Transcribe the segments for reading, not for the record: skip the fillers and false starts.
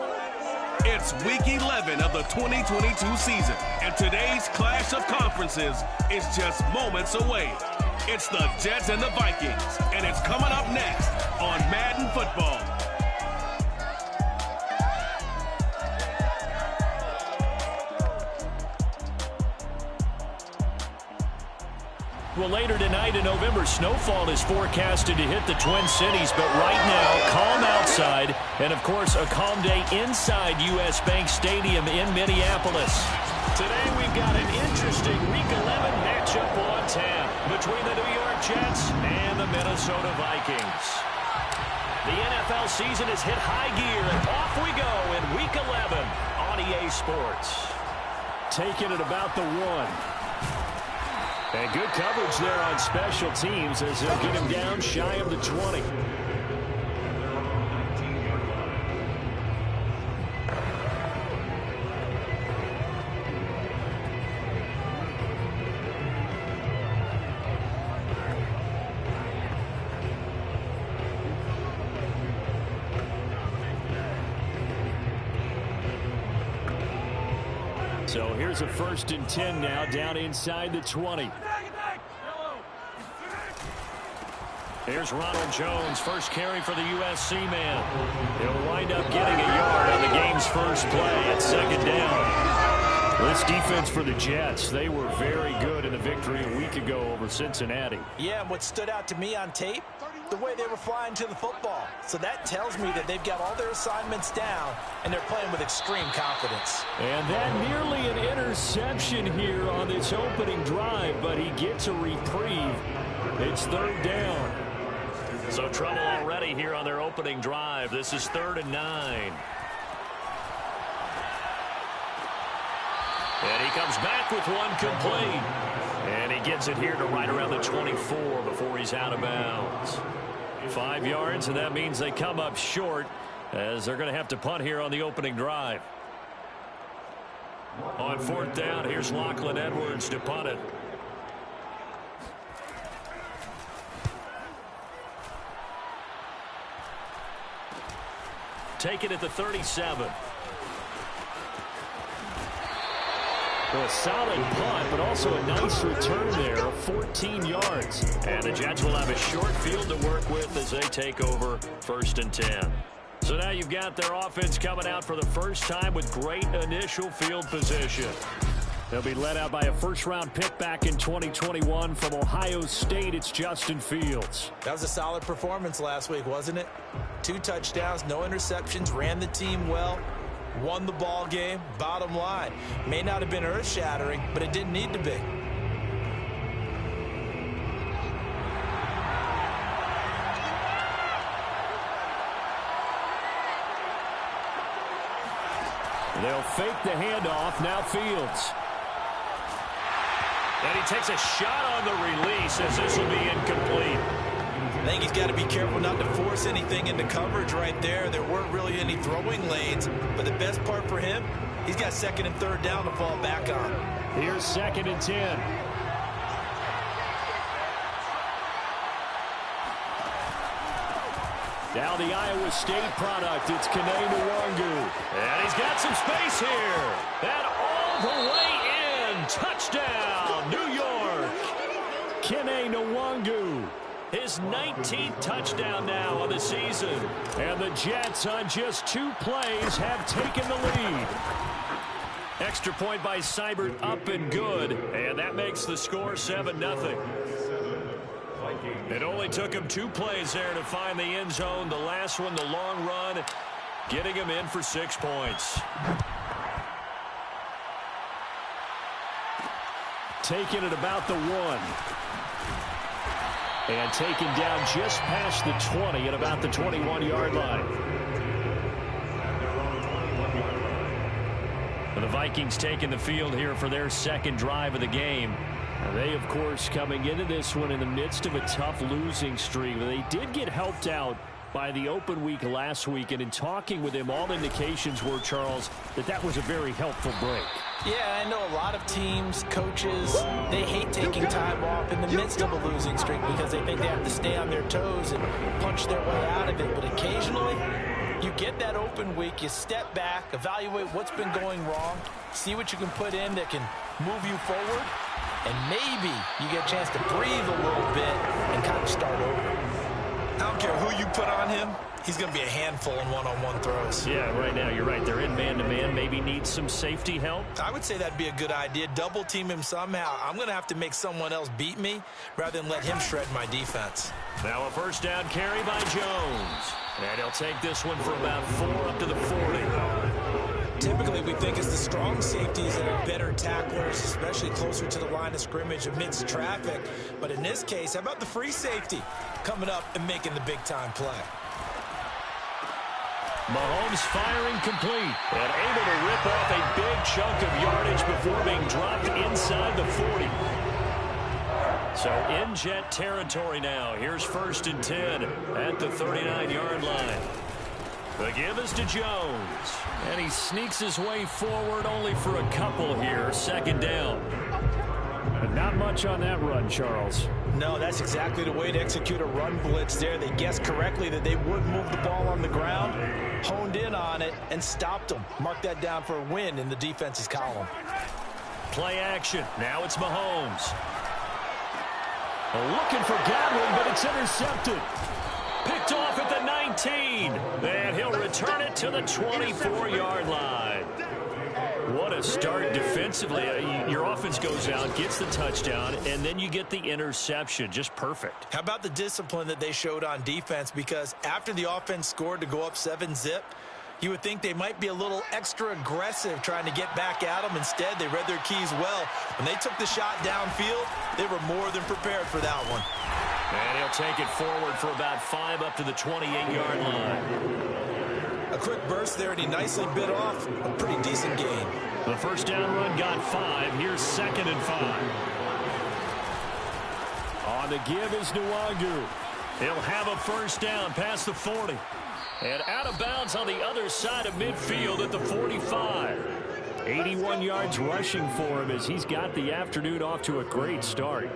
It's Week 11 of the 2022 season, and today's clash of conferences is just moments away. It's the Jets and the Vikings, and it's coming up next on Madden Football. Well, later tonight in November, snowfall is forecasted to hit the Twin Cities, but right now, calm outside, and of course, a calm day inside U.S. Bank Stadium in Minneapolis. Today, we've got an interesting Week 11 matchup on tap between the New York Jets and the Minnesota Vikings. The NFL season has hit high gear, and off we go in Week 11 on EA Sports. Taking it about the 1. And good coverage there on special teams as they'll get him down shy of the 20. So here's a 1st and 10 now, down inside the 20. Here's Ronald Jones, first carry for the USC man. He'll wind up getting a yard on the game's first play at 2nd down. This defense for the Jets, they were very good in the victory a week ago over Cincinnati. Yeah, and what stood out to me on tape, the way they were flying to the football. So that tells me that they've got all their assignments down, and they're playing with extreme confidence. And that nearly an interception here on this opening drive, but he gets a reprieve. It's 3rd down. So trouble already here on their opening drive. This is 3rd and 9. And he comes back with one complete. And he gets it here to right around the 24 before he's out of bounds. 5 yards, and that means they come up short as they're going to have to punt here on the opening drive. On 4th down, here's Lachlan Edwards to punt it. Take it at the 37. Well, a solid punt, but also a nice return there of 14 yards. And the Jets will have a short field to work with as they take over 1st and 10. So now you've got their offense coming out for the first time with great initial field position. They'll be led out by a first-round pick back in 2021 from Ohio State. It's Justin Fields. That was a solid performance last week, wasn't it? 2 touchdowns, no interceptions, ran the team well, won the ball game. Bottom line, may not have been earth-shattering, but it didn't need to be. They'll fake the handoff. Now Fields. And he takes a shot on the release as this will be incomplete. I think he's got to be careful not to force anything into coverage right there. There weren't really any throwing lanes, but the best part for him, he's got 2nd and 3rd down to fall back on. Here's 2nd and 10. Now the Iowa State product, it's Kene Nwangu. And he's got some space here. And all the way in. Touchdown, New York. Kene Nwangu. His 19th touchdown now of the season. And the Jets on just 2 plays have taken the lead. Extra point by Seibert up and good. And that makes the score 7-0. It only took him 2 plays there to find the end zone. The last one, the long run, getting him in for 6 points. Taking it about the 1. And taken down just past the 20 at about the 21-yard line. And the Vikings taking the field here for their 2nd drive of the game. Now they, of course, coming into this one in the midst of a tough losing streak. They did get helped out by the open week last week, and in talking with him, all indications were, Charles, that was a very helpful break. Yeah, I know a lot of teams, coaches, they hate taking time off in the midst of a losing streak because they think they have to stay on their toes and punch their way out of it. But occasionally, You get that open week, you step back, evaluate what's been going wrong, see what you can put in that can move you forward, and maybe you get a chance to breathe a little bit and kind of start over. I don't care who you put on him, he's going to be a handful in one-on-one throws. Yeah, right now you're right. They're in man-to-man, maybe needs some safety help. I would say that'd be a good idea. Double team him somehow. I'm going to have to make someone else beat me rather than let him shred my defense. Now a first down carry by Jones. And he'll take this one for about 4 up to the 40. Typically, we think it's the strong safeties that are better tacklers, especially closer to the line of scrimmage amidst traffic. But in this case, how about the free safety coming up and making the big-time play? Mahomes firing complete and able to rip off a big chunk of yardage before being dropped inside the 40. So in Jet territory now. Here's 1st and 10 at the 39-yard line. The give is to Jones. And he sneaks his way forward only for a couple here. 2nd down. Not much on that run, Charles. No, that's exactly the way to execute a run blitz there. They guessed correctly that they would move the ball on the ground, honed in on it, and stopped them. Mark that down for a win in the defense's column. Play action. Now it's Mahomes. Looking for Godwin, but it's intercepted. Picked off at the 19. And he'll return it to the 24-yard line. What a start defensively. Your offense goes out, gets the touchdown, and then you get the interception. Just perfect. How about the discipline that they showed on defense? Because after the offense scored to go up 7-zip, you would think they might be a little extra aggressive trying to get back at them. Instead, they read their keys well. When they took the shot downfield, they were more than prepared for that one. And he'll take it forward for about 5 up to the 28-yard line. A quick burst there, and he nicely bit off a pretty decent gain. The first down run got 5. Here's 2nd and 5. On the give is Nwangu. He'll have a first down past the 40. And out of bounds on the other side of midfield at the 45. 81 yards rushing for him as he's got the afternoon off to a great start.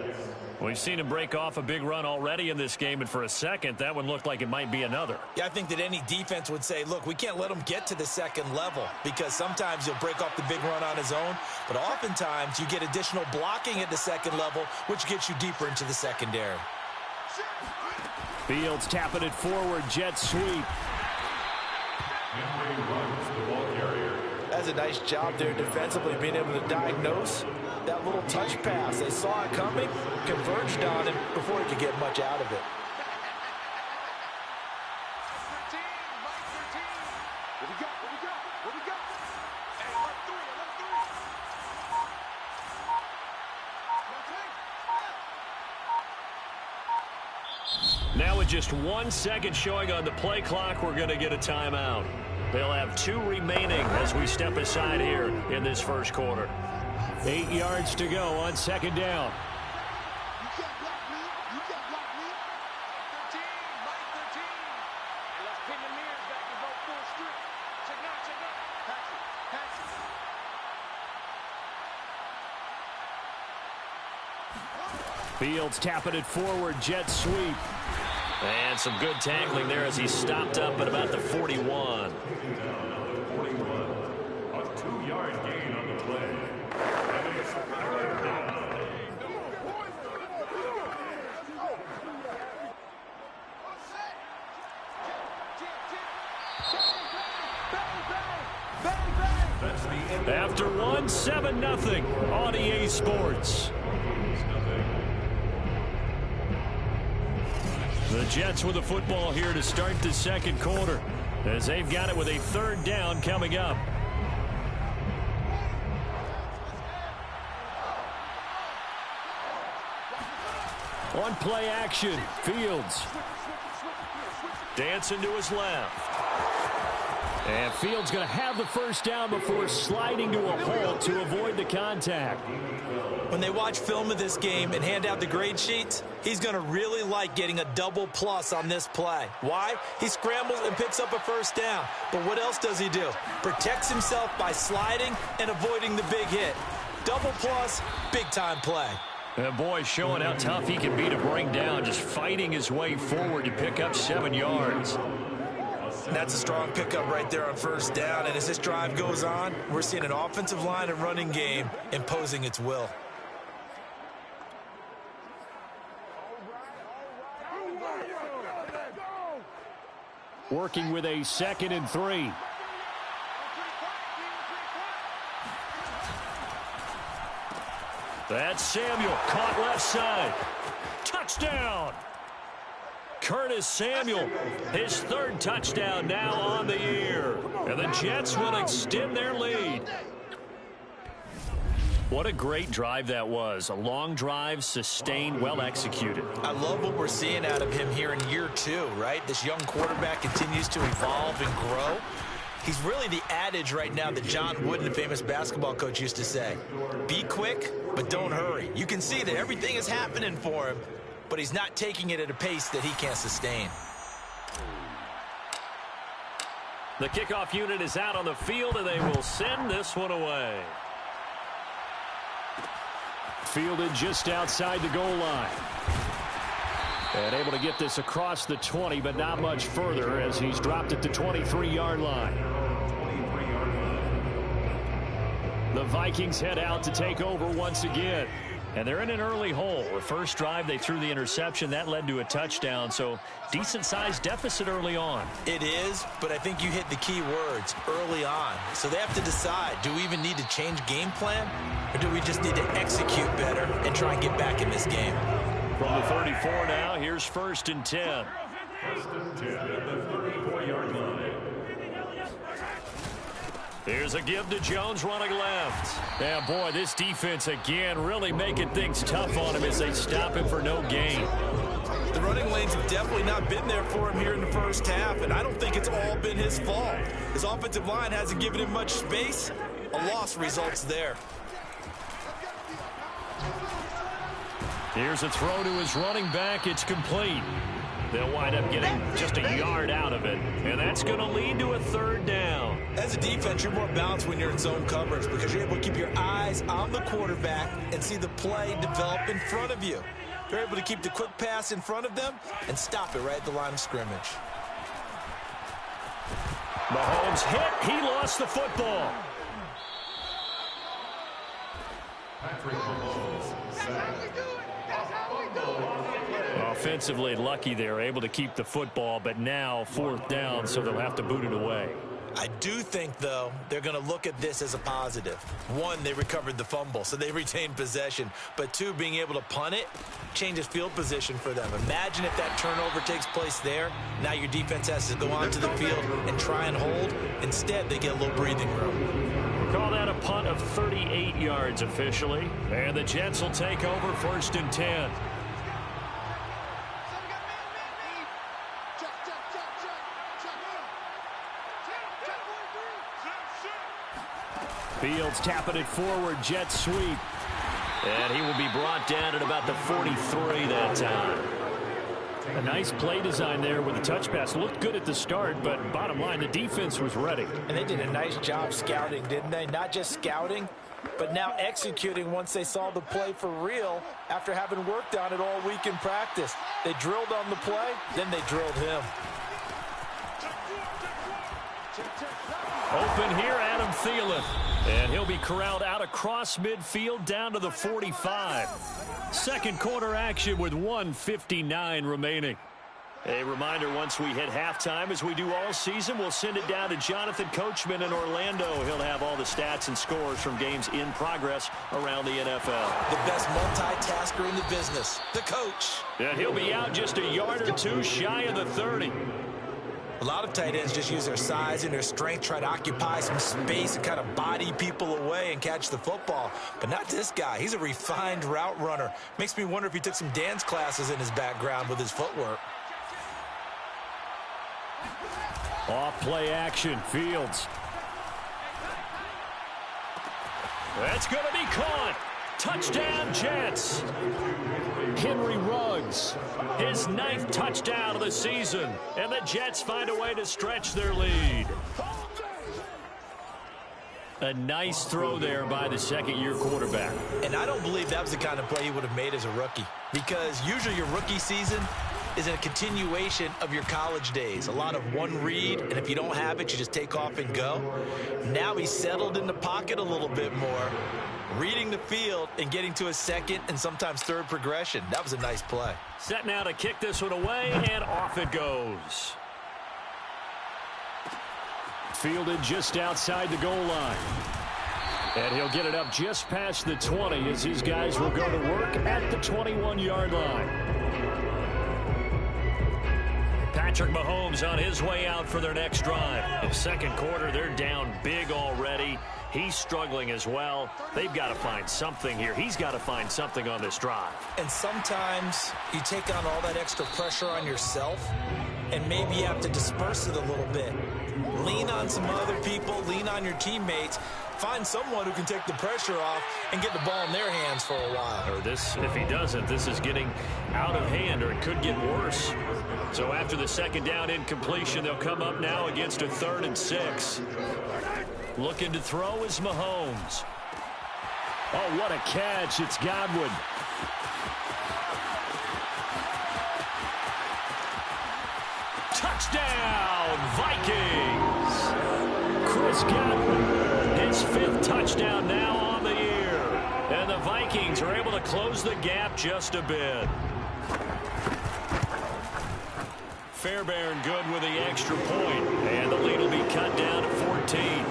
We've seen him break off a big run already in this game, and for a second, that one looked like it might be another. Yeah, I think that any defense would say, look, we can't let him get to the second level because sometimes he'll break off the big run on his own, but oftentimes you get additional blocking at the second level, which gets you deeper into the secondary. Fields tapping it forward, jet sweep. That's a nice job there defensively, being able to diagnose that little touch pass. They saw it coming, converged on it before he could get much out of it. Now with just 1 second showing on the play clock, we're going to get a timeout. They'll have 2 remaining as we step aside here in this first quarter. 8 yards to go on 2nd down. Fields tapping it forward, jet sweep. And some good tackling there as he stopped up at about the 41. A 2-yard gain on the play. After 1, 7-0 on EA Sports. The Jets with the football here to start the second quarter as they've got it with a 3rd down coming up. On play action, Fields. Dancing to his left. And Fields going to have the first down before sliding to a halt to avoid the contact. When they watch film of this game and hand out the grade sheets, he's going to really like getting a double plus on this play. Why? He scrambles and picks up a first down. But what else does he do? Protects himself by sliding and avoiding the big hit. Double plus, big-time play. And boy, showing how tough he can be to bring down, just fighting his way forward to pick up 7 yards. And that's a strong pickup right there on first down. And as this drive goes on, we're seeing an offensive line and running game imposing its will. Working with a 2nd and 3. That's Samuel, caught left side. Touchdown! Curtis Samuel, his 3rd touchdown now on the year. And the Jets will extend their lead. What a great drive that was. A long drive, sustained, well executed. I love what we're seeing out of him here in year 2, right? This young quarterback continues to evolve and grow. He's really the adage right now that John Wooden, the famous basketball coach, used to say. Be quick, but don't hurry. You can see that everything is happening for him, but he's not taking it at a pace that he can't sustain. The kickoff unit is out on the field, and they will send this one away. Fielded just outside the goal line. And able to get this across the 20, but not much further as he's dropped at the 23-yard line. The Vikings head out to take over once again. And they're in an early hole. The first drive, they threw the interception. That led to a touchdown, so decent-sized deficit early on. It is, but I think you hit the key words, early on. So they have to decide, do we even need to change game plan, or do we just need to execute better and try and get back in this game? From the 34 now, here's 1st and 10. Here's a give to Jones running left. Yeah, boy, this defense again really making things tough on him as they stop him for no gain. The running lanes have definitely not been there for him here in the first half, and I don't think it's all been his fault. His offensive line hasn't given him much space. A loss results there. Here's a throw to his running back. It's complete. They'll wind up getting just a yard out of it, and that's going to lead to a 3rd down. As a defense, you're more balanced when you're in zone coverage because you're able to keep your eyes on the quarterback and see the play develop in front of you. You're able to keep the quick pass in front of them and stop it right at the line of scrimmage. Mahomes hit. He lost the football. Offensively lucky they're able to keep the football, but now 4th down, so they'll have to boot it away. I do think, though, they're going to look at this as a positive. 1, they recovered the fumble, so they retained possession. But 2, being able to punt it changes field position for them. Imagine if that turnover takes place there. Now your defense has to go onto the field and try and hold. Instead, they get a little breathing room. We'll call that a punt of 38 yards officially. And the Jets will take over 1st and 10. Fields tapping it forward, jet sweep. And he will be brought down at about the 43 that time. A nice play design there with the touch pass. Looked good at the start, but bottom line, the defense was ready. And they did a nice job scouting, didn't they? Not just scouting, but now executing once they saw the play for real after having worked on it all week in practice. They drilled on the play, then they drilled him. Open here, Adam Thielen. And he'll be corralled out across midfield down to the 45. Second quarter action with 1:59 remaining. A reminder, once we hit halftime, as we do all season, we'll send it down to Jonathan Coachman in Orlando. He'll have all the stats and scores from games in progress around the NFL. The best multitasker in the business, the coach. And he'll be out just a yard or two shy of the 30. A lot of tight ends just use their size and their strength, try to occupy some space and kind of body people away and catch the football. But not this guy. He's a refined route runner. Makes me wonder if he took some dance classes in his background with his footwork. Off play action, Fields. That's going to be caught. Touchdown, Jets. Henry Ruggs, his 9th touchdown of the season, and the Jets find a way to stretch their lead. A nice throw there by the second-year quarterback. And I don't believe that was the kind of play he would have made as a rookie, because usually your rookie season, is a continuation of your college days. A lot of one read, and if you don't have it, you just take off and go. Now he's settled in the pocket a little bit more, reading the field and getting to a second and sometimes third set. That was a nice play. Set now to kick this one away, and off it goes. Fielded just outside the goal line. And he'll get it up just past the 20 as his guys will go to work at the 21-yard line. Patrick Mahomes on his way out for their next drive. In the second quarter, they're down big already. He's struggling as well. They've got to find something here. He's got to find something on this drive. And sometimes you take on all that extra pressure on yourself, and maybe you have to disperse it a little bit. Lean on some other people, lean on your teammates. Find someone who can take the pressure off and get the ball in their hands for a while. Or this, if he doesn't, this is getting out of hand, or it could get worse. So after the second down incompletion, they'll come up now against a 3rd and 6. Looking to throw is Mahomes. Oh, what a catch. It's Godwin. Touchdown, Vikings. Chris Godwin, his 5th touchdown now on the year. And the Vikings are able to close the gap just a bit. Fairbairn good with the extra point. And the lead will be cut down to 14.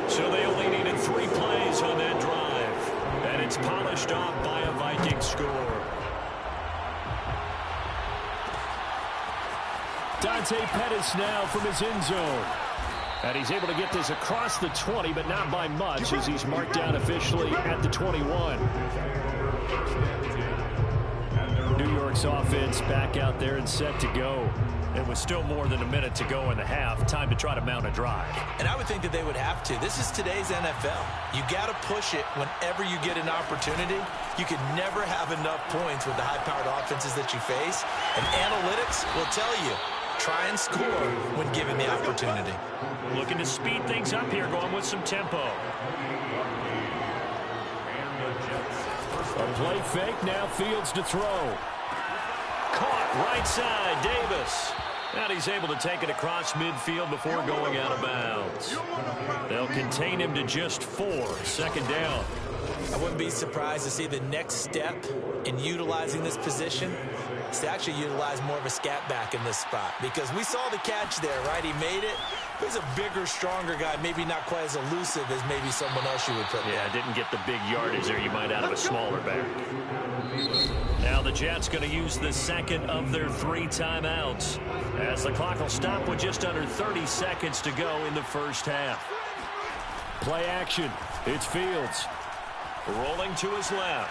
So they only needed 3 plays on that drive. And it's polished off by a Viking score. Dante Pettis now from his end zone. And he's able to get this across the 20, but not by much, as he's marked down officially at the 21. New York's offense back out there and set to go. It was still more than a minute to go in the half. Time to try to mount a drive. And I would think that they would have to. This is today's NFL. You got to push it whenever you get an opportunity. You could never have enough points with the high-powered offenses that you face. And analytics will tell you, try and score when given the opportunity. Looking to speed things up here, going with some tempo. A play fake, now Fields to throw. Caught right side, Davis. And he's able to take it across midfield before going out of bounds. They'll contain him to just 4. 2nd down. I wouldn't be surprised to see the next step in utilizing this position is to actually utilize more of a scat back in this spot, because we saw the catch there, right? He made it. He's a bigger, stronger guy, maybe not quite as elusive as maybe someone else you would put there. Yeah, didn't get the big yardage there you might out of a smaller back. Now the Jets going to use the 2nd of their 3 timeouts, as the clock will stop with just under 30 seconds to go in the first half. Play action. It's Fields. Rolling to his left.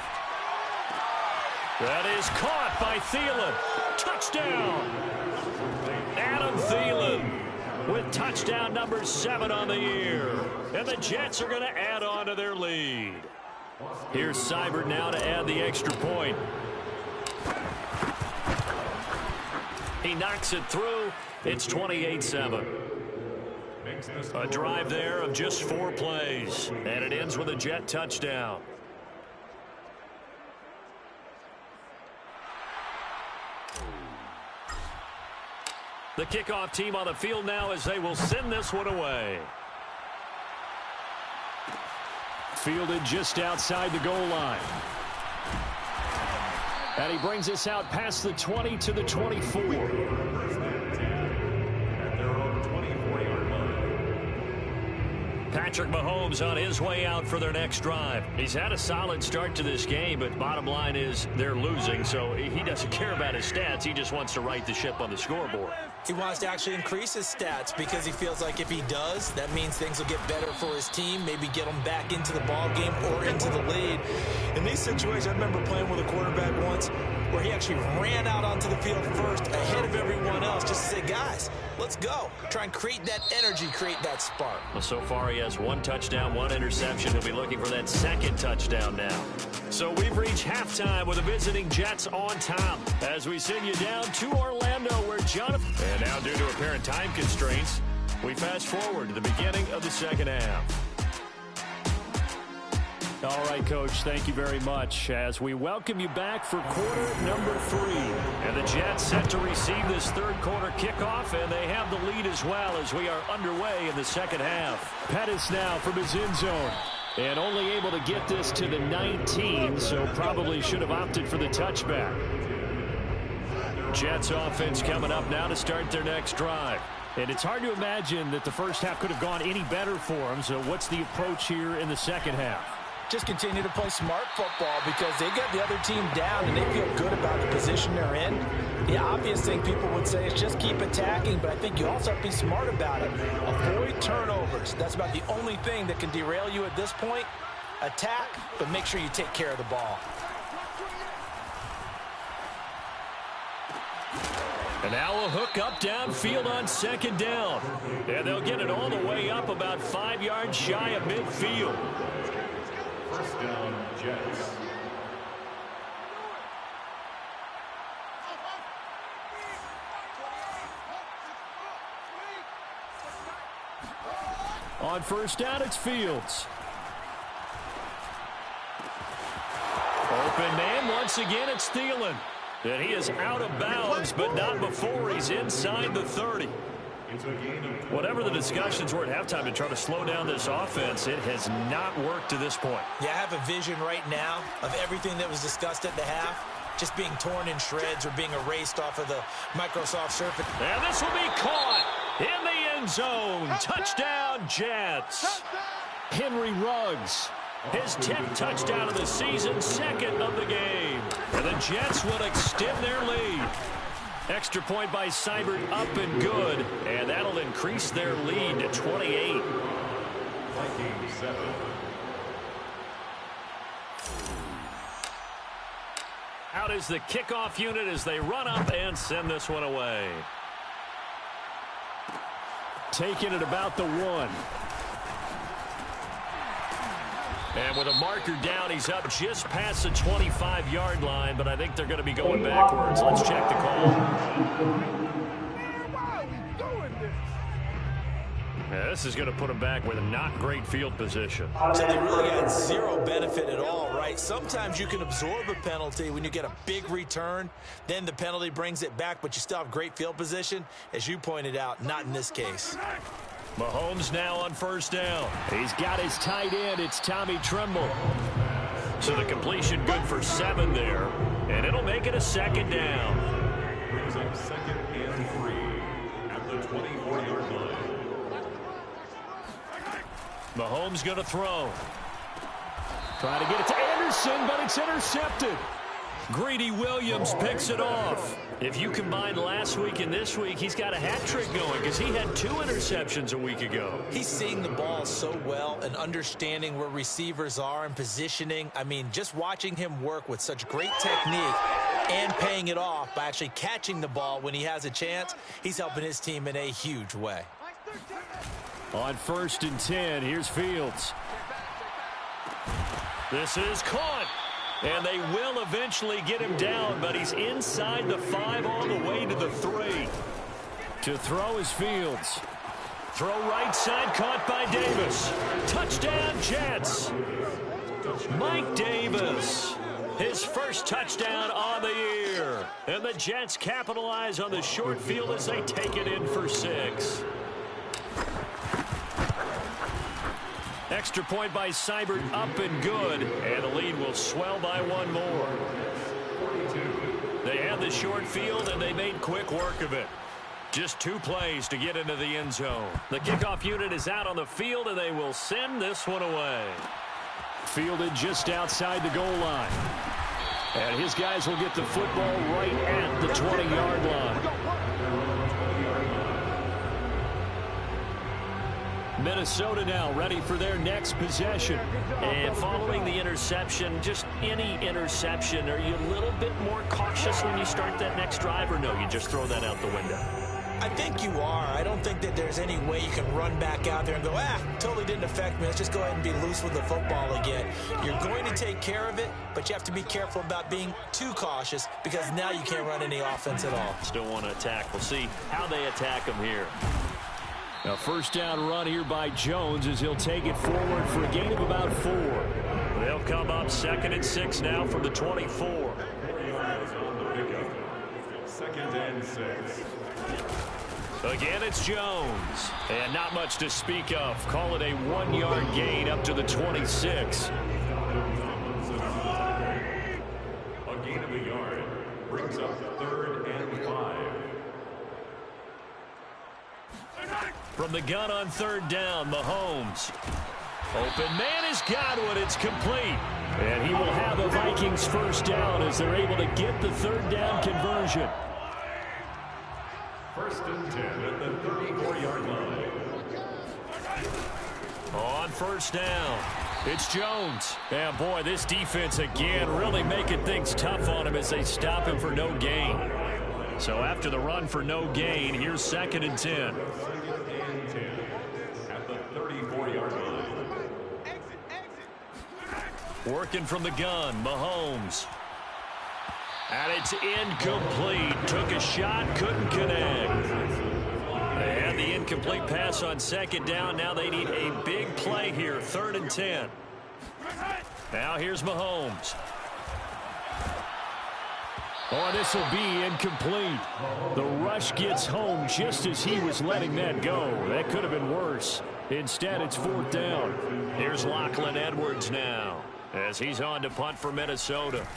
That is caught by Thielen. Touchdown! Adam Thielen with touchdown number 7 on the year. And the Jets are going to add on to their lead. Here's Seibert now to add the extra point. He knocks it through. It's 28-7. A drive there of just 4 plays. And it ends with a Jet touchdown. The kickoff team on the field now as they will send this one away. Fielded just outside the goal line. And he brings us out past the 20 to the 24. Patrick Mahomes on his way out for their next drive. He's had a solid start to this game, but bottom line is they're losing, so he doesn't care about his stats. He just wants to right the ship on the scoreboard. He wants to actually increase his stats because he feels like if he does, that means things will get better for his team, maybe get them back into the ball game or into the lead. In these situations, I remember playing with a quarterback once where he actually ran out onto the field first ahead of everyone else just to say, guys, let's go. Try and create that energy, create that spark. Well, so far he has 1 touchdown, 1 interception. He'll be looking for that 2nd touchdown now. So we've reached halftime with the visiting Jets on top as we send you down to Orlando where Jonathan... And now due to apparent time constraints, we fast forward to the beginning of the second half. All right, Coach, thank you very much as we welcome you back for quarter number 3. And the Jets set to receive this third quarter kickoff, and they have the lead as well as we are underway in the second half. Pettis now from his end zone. And only able to get this to the 19, so probably should have opted for the touchback. Jets offense coming up now to start their next drive. And it's hard to imagine that the first half could have gone any better for them. So what's the approach here in the second half? Just continue to play smart football because they got the other team down and they feel good about the position they're in. The obvious thing people would say is just keep attacking, but I think you also have to be smart about it. Avoid turnovers. That's about the only thing that can derail you at this point. Attack, but make sure you take care of the ball. And now a hook up downfield on second down. And they'll get it all the way up about 5 yards shy of midfield. First down, Jets. On first down, it's Fields. Open man, once again, it's Thielen. And he is out of bounds, but not before he's inside the 30. Whatever the discussions were at halftime to try to slow down this offense, it has not worked to this point. Yeah, I have a vision right now of everything that was discussed at the half just being torn in shreds or being erased off of the Microsoft Surface. And this will be caught in the end zone. Touchdown, Jets. Henry Ruggs, his 10th touchdown of the season, second of the game. And the Jets will extend their lead. Extra point by Seibert up and good, and that'll increase their lead to 28. Out is the kickoff unit as they run up and send this one away. Taking it about the 1. And with a marker down, he's up just past the 25-yard line, but I think they're going to be going backwards. Let's check the call. Yeah, this is going to put them back with a not great field position. So they really got zero benefit at all, right? Sometimes you can absorb a penalty when you get a big return. Then the penalty brings it back, but you still have great field position. As you pointed out, not in this case. Mahomes now on first down. He's got his tight end. It's Tommy Tremble. So the completion good for 7 there. And it'll make it a second down. Brings up second and 3 at the 24-yard line. Mahomes going to throw. Trying to get it to Anderson, but it's intercepted. Greedy Williams picks it off. If you combine last week and this week, he's got a hat trick going because he had 2 interceptions a week ago. He's seeing the ball so well and understanding where receivers are and positioning. I mean, just watching him work with such great technique and paying it off by actually catching the ball when he has a chance, he's helping his team in a huge way. On first and 10, here's Fields. This is caught. And they will eventually get him down, but he's inside the 5 all the way to the 3. To throw is Fields. Throw right side, caught by Davis. Touchdown, Jets. Mike Davis, his first touchdown on the year. And the Jets capitalize on the short field as they take it in for 6. Extra point by Seibert up and good. And the lead will swell by 1 more. They had the short field, and they made quick work of it. Just 2 plays to get into the end zone. The kickoff unit is out on the field, and they will send this one away. Fielded just outside the goal line. And his guys will get the football right at the 20-yard line. Minnesota now ready for their next possession. And following the interception, just any interception, are you a little bit more cautious when you start that next drive, or no, you just throw that out the window? I think you are. I don't think that there's any way you can run back out there and go, totally didn't affect me. Let's just go ahead and be loose with the football again. You're going to take care of it, but you have to be careful about being too cautious because now you can't run any offense at all. Still want to attack. We'll see how they attack them here. A first down run here by Jones as he'll take it forward for a gain of about 4. They'll come up 2nd and 6 now from the 24. 4 yards on the pickup. 2nd and 6. Again, it's Jones. And not much to speak of. Call it a 1-yard gain up to the 26. A gain of a yard brings up 3rd and 5. From the gun on 3rd down, Mahomes. Open man has got one. It's complete. And he will have the Vikings first down as they're able to get the 3rd down conversion. 1st and 10 at the 34-yard line. On 1st down, it's Jones. And boy, this defense again really making things tough on him as they stop him for no gain. So after the run for no gain, here's 2nd and 10. 2nd and 10 at the 34-yard line. Working from the gun, Mahomes. And it's incomplete. Took a shot, couldn't connect. They had the incomplete pass on 2nd down. Now they need a big play here, 3rd and 10. Now here's Mahomes. Oh, this will be incomplete. The rush gets home just as he was letting that go. That could have been worse. Instead, it's 4th down. Here's Lachlan Edwards now as he's on to punt for Minnesota.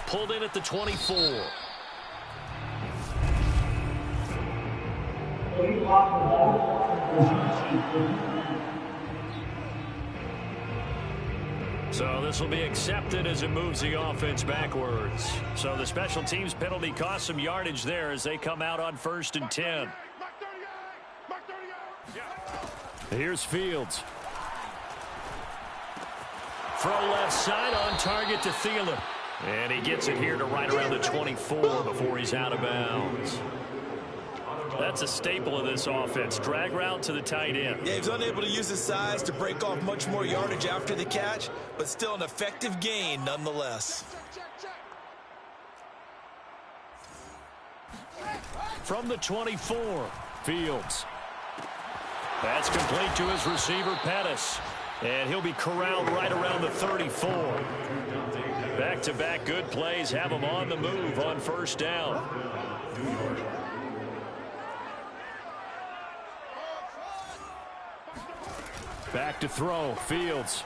Pulled in at the 24. So this will be accepted as it moves the offense backwards. So the special teams penalty cost some yardage there as they come out on 1st and 10. Here's Fields. Throw left side on target to Thielen. And he gets it here to right around the 24 before he's out of bounds. That's a staple of this offense. Drag route to the tight end. Yeah, he's unable to use his size to break off much more yardage after the catch, but still an effective gain nonetheless. From the 24, Fields. That's complete to his receiver, Pettis. And he'll be corralled right around the 34. Back-to-back good plays have him on the move on 1st down. Back to throw, Fields.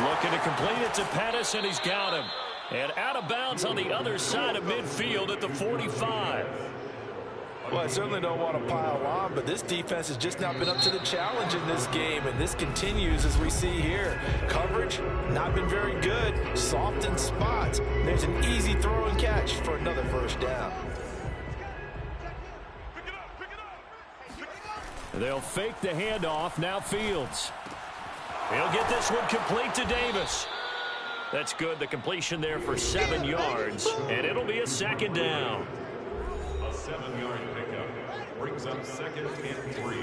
Looking to complete it to Pettis, and he's got him. And out of bounds on the other side of midfield at the 45. Well, I certainly don't want to pile on, but this defense has just not been up to the challenge in this game, and this continues as we see here. Coverage, not been very good. Soft in spots. There's an easy throw and catch for another 1st down. They'll fake the handoff. Now Fields. He'll get this one complete to Davis. That's good. The completion there for 7 yards, and it'll be a 2nd down. A 7-yard pickup brings up 2nd and 3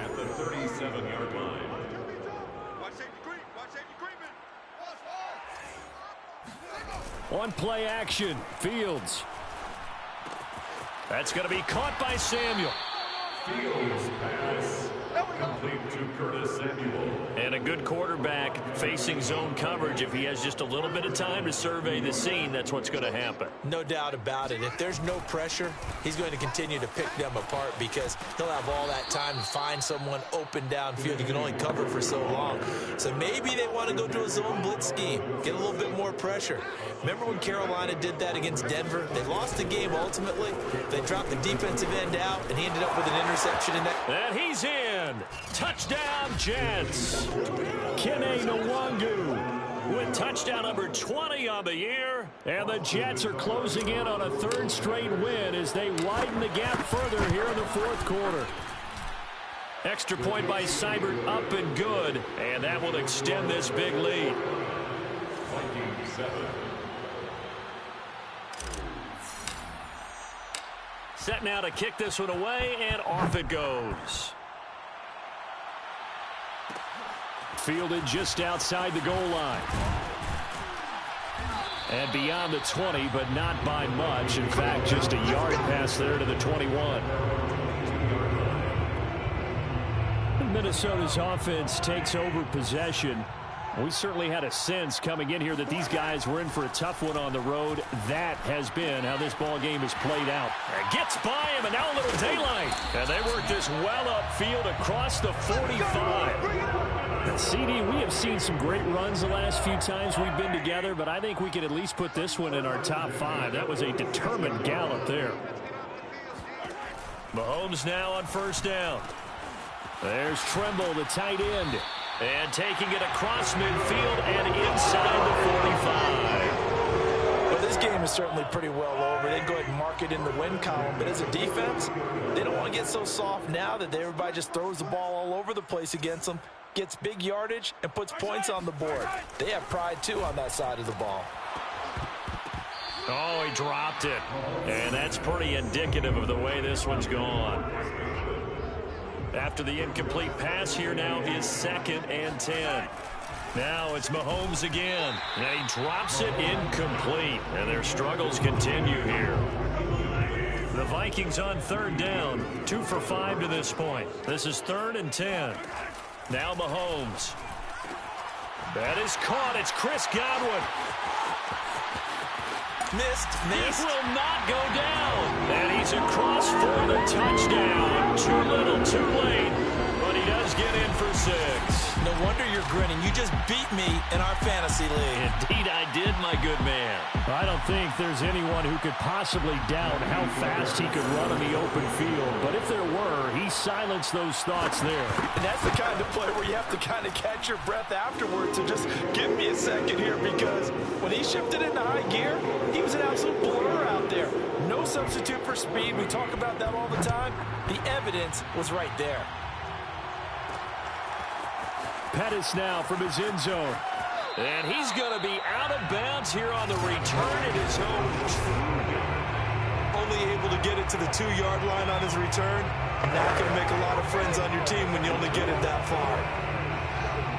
at the 37-yard line. One play action. Fields. That's going to be caught by Samuel. Fields pass complete to Curtis Samuel. And a good quarterback facing zone coverage. If he has just a little bit of time to survey the scene, that's what's going to happen. No doubt about it. If there's no pressure, he's going to continue to pick them apart because he'll have all that time to find someone open downfield. He can only cover for so long. So maybe they want to go to a zone blitz scheme, get a little bit more pressure. Remember when Carolina did that against Denver? They lost the game ultimately. They dropped the defensive end out, and he ended up with an interception in that. And he's in. Touchdown, Jets. Kene Nwangu with touchdown number 20 on the year. And the Jets are closing in on a 3rd straight win as they widen the gap further here in the 4th quarter. Extra point by Seibert up and good. And that will extend this big lead. Vikings 7. Set now to kick this one away, and off it goes. Fielded just outside the goal line. And beyond the 20, but not by much. In fact, just a yard pass there to the 21. Minnesota's offense takes over possession. We certainly had a sense coming in here that these guys were in for a tough one on the road. That has been how this ball game has played out. Gets by him, and now a little daylight. And they work this well upfield across the 45. CD, we have seen some great runs the last few times we've been together, but I think we can at least put this one in our top 5. That was a determined gallop there. Mahomes now on first down. There's Tremble, the tight end. And taking it across midfield and inside the 45. Well, this game is certainly pretty well over. They can go ahead and mark it in the win column. But as a defense, they don't want to get so soft now that everybody just throws the ball all over the place against them, gets big yardage, and puts points on the board. They have pride, too, on that side of the ball. Oh, he dropped it. And that's pretty indicative of the way this one's gone. After the incomplete pass, here now is 2nd and 10. Now it's Mahomes again. And he drops it incomplete. And their struggles continue here. The Vikings on 3rd down. 2 for 5 to this point. This is 3rd and 10. Now Mahomes. That is caught. It's Chris Godwin. Missed. He will not go down. And he's across for the touchdown. Too little, too late. But he does get in for 6. No wonder you're grinning. You just beat me in our fantasy league. Indeed I did, my good man. I don't think there's anyone who could possibly doubt how fast he could run in the open field. But if there were, he silenced those thoughts there. And that's the kind of play where you have to kind of catch your breath afterwards and just give me a second here, because when he shifted into high gear, he was an absolute blur out there. No substitute for speed. We talk about that all the time. The evidence was right there. Pettis now from his end zone. And he's going to be out of bounds here on the return at his own. Only able to get it to the 2-yard line on his return. Not going to make a lot of friends on your team when you only get it that far.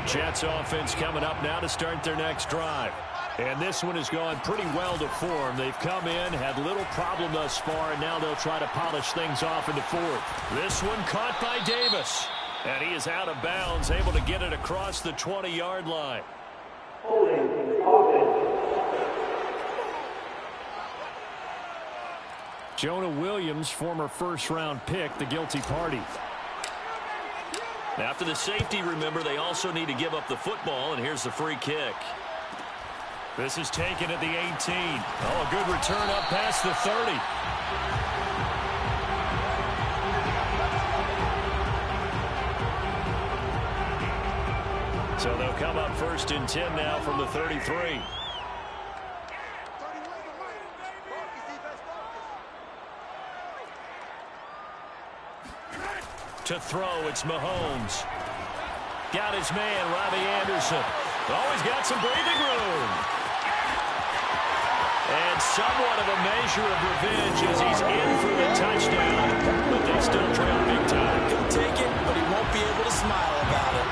Jets offense coming up now to start their next drive. And this one has gone pretty well to form. They've come in, had little problem thus far, and now they'll try to polish things off in the 4th. This one caught by Davis. And he is out of bounds, able to get it across the 20-yard line. Jonah Williams, former first-round pick, the guilty party. After the safety, remember, they also need to give up the football, and here's the free kick. This is taken at the 18. Oh, a good return up past the 30. So they'll come up 1st and 10 now from the 33. To throw, it's Mahomes. Got his man, Robbie Anderson. Oh, he's got some breathing room. And somewhat of a measure of revenge as he's in for the touchdown. But they still trail big time. He'll take it, but he won't be able to smile about it.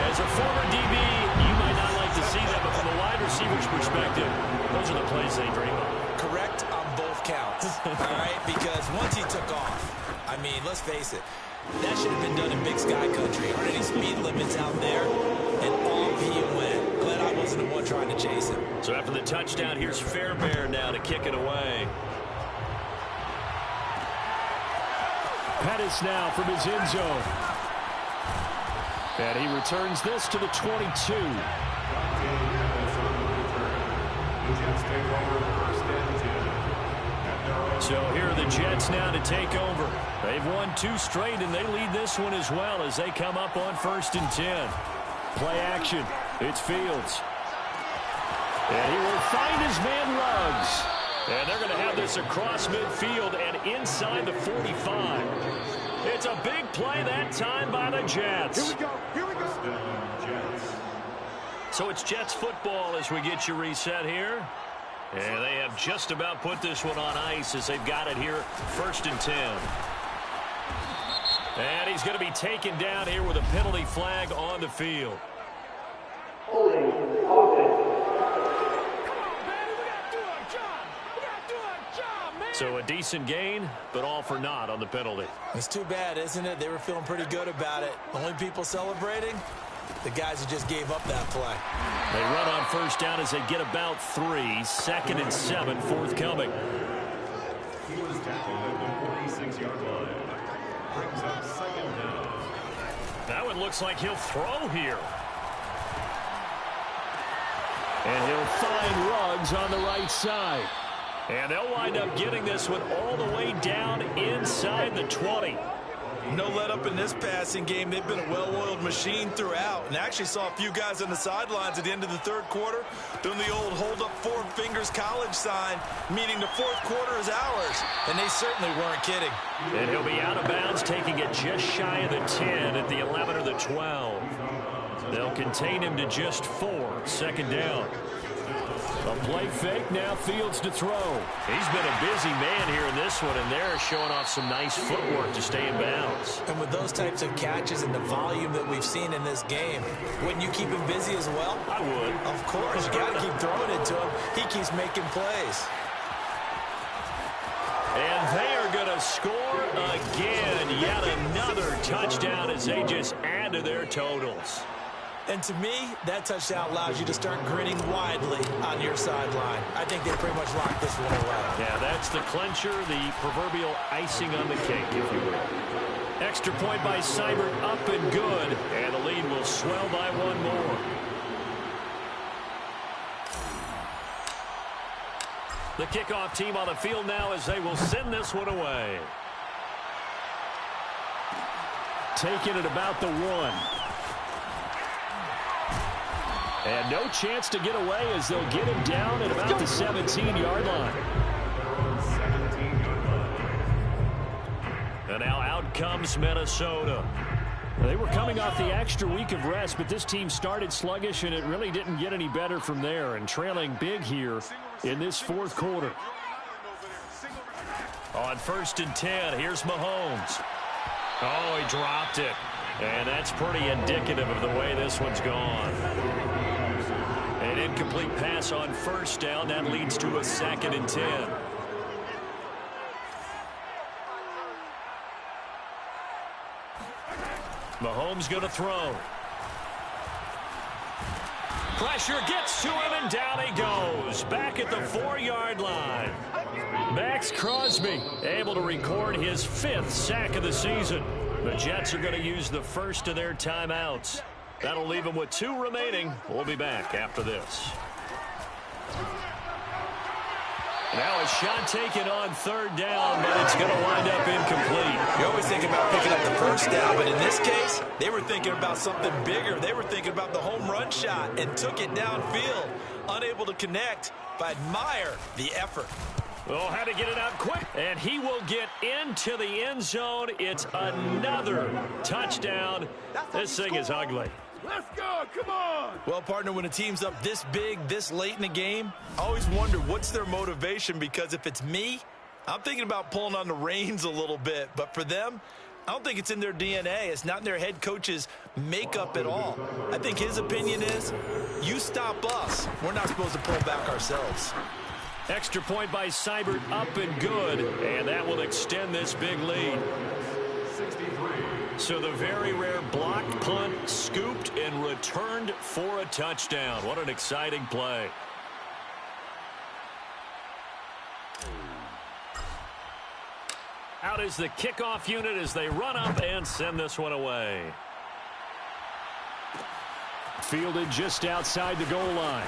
As a former DB, you might not like to see that, but from a wide receiver's perspective, those are the plays they dream of. Correct on both counts, all right? Because once he took off, I mean, let's face it, that should have been done in Big Sky Country. Aren't any speed limits out there? And off he went. Glad I wasn't the one trying to chase him. So after the touchdown, here's Fairbairn now to kick it away. Pettis now from his end zone. And he returns this to the 22. So here are the Jets now to take over. They've won 2 straight, and they lead this one as well as they come up on 1st and 10. Play action. It's Fields. And he will find his man Ruggs. And they're going to have this across midfield and inside the 45. It's a big play that time by the Jets. Here we go. Here we go. So it's Jets football as we get you reset here. And they have just about put this one on ice as they've got it here 1st and 10. And he's going to be taken down here with a penalty flag on the field. Holding offense. Come on, baby. We got to do our job. We got to do our job, man. So a decent gain, but all for naught on the penalty. It's too bad, isn't it? They were feeling pretty good about it. The only people celebrating, the guys who just gave up that play. They run on first down as they get about 3. 2nd and 7 forthcoming. He was tackled at the 46-yard line. Brings up 2nd down. Now it looks like he'll throw here. And he'll find Ruggs on the right side. And they'll wind up getting this one all the way down inside the 20. No let up in this passing game. They've been a well-oiled machine throughout. And actually saw a few guys on the sidelines at the end of the third quarter doing the old hold up 4 fingers college sign, meaning the fourth quarter is ours. And they certainly weren't kidding. And he'll be out of bounds, taking it just shy of the 10 at the 11 or the 12. They'll contain him to just 4. 2nd down. A play fake, now Fields to throw. He's been a busy man here in this one, and they're showing off some nice footwork to stay in bounds. And with those types of catches and the volume that we've seen in this game, wouldn't you keep him busy as well? I would. Of course, you got to keep throwing it to him. He keeps making plays. And they are going to score again. Yet another touchdown as they just add to their totals. And to me, that touchdown allows you to start grinning widely on your sideline. I think they pretty much locked this one away. Yeah, that's the clincher, the proverbial icing on the cake, if you will. Extra point by Seibert, up and good. And the lead will swell by 1 more. The kickoff team on the field now as they will send this one away. Taking it about the 1. And no chance to get away as they'll get him down at about the 17-yard line. 17-yard line. And now out comes Minnesota. They were coming off the extra week of rest, but this team started sluggish, and it really didn't get any better from there. And trailing big here in this fourth quarter. On 1st and 10, here's Mahomes. Oh, he dropped it. And that's pretty indicative of the way this one's gone. An incomplete pass on 1st down. That leads to a 2nd and 10. Mahomes going to throw. Pressure gets to him, and down he goes. Back at the 4-yard line. Max Crosby able to record his 5th sack of the season. The Jets are going to use the first of their timeouts. That'll leave them with 2 remaining. We'll be back after this. Now a shot taken on 3rd down, but it's going to wind up incomplete. You always think about picking up the 1st down, but in this case, they were thinking about something bigger. They were thinking about the home run shot and took it downfield. Unable to connect, but admire the effort. Oh, had to get it out quick. And he will get into the end zone. It's another touchdown. This thing is ugly. Let's go, come on! Well, partner, when a team's up this big, this late in the game, I always wonder what's their motivation, because if it's me, I'm thinking about pulling on the reins a little bit. But for them, I don't think it's in their DNA. It's not in their head coach's makeup at all. I think his opinion is, you stop us. We're not supposed to pull back ourselves. Extra point by Seibert, up and good. And that will extend this big lead. 63. So the very rare blocked punt, scooped and returned for a touchdown. What an exciting play. Out is the kickoff unit as they run up and send this one away. Fielded just outside the goal line.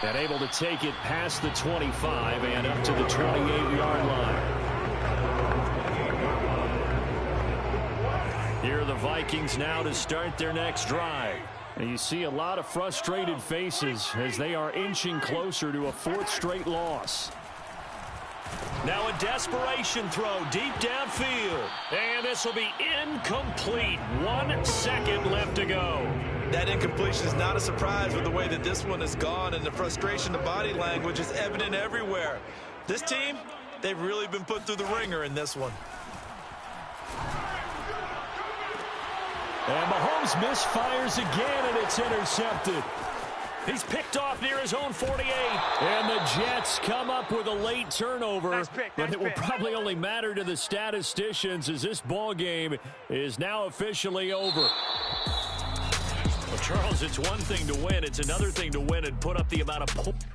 And able to take it past the 25 and up to the 28-yard line. Here are the Vikings now to start their next drive. And you see a lot of frustrated faces as they are inching closer to a 4th straight loss. Now a desperation throw deep downfield. And this will be incomplete. 1 second left to go. That incompletion is not a surprise with the way that this one has gone, and the frustration, the body language is evident everywhere. This team, they've really been put through the ringer in this one. And Mahomes misfires again, and it's intercepted. He's picked off near his own 48. And the Jets come up with a late turnover. But it will probably only matter to the statisticians as this ball game is now officially over. Well, Charles, it's one thing to win. It's another thing to win and put up the amount of points.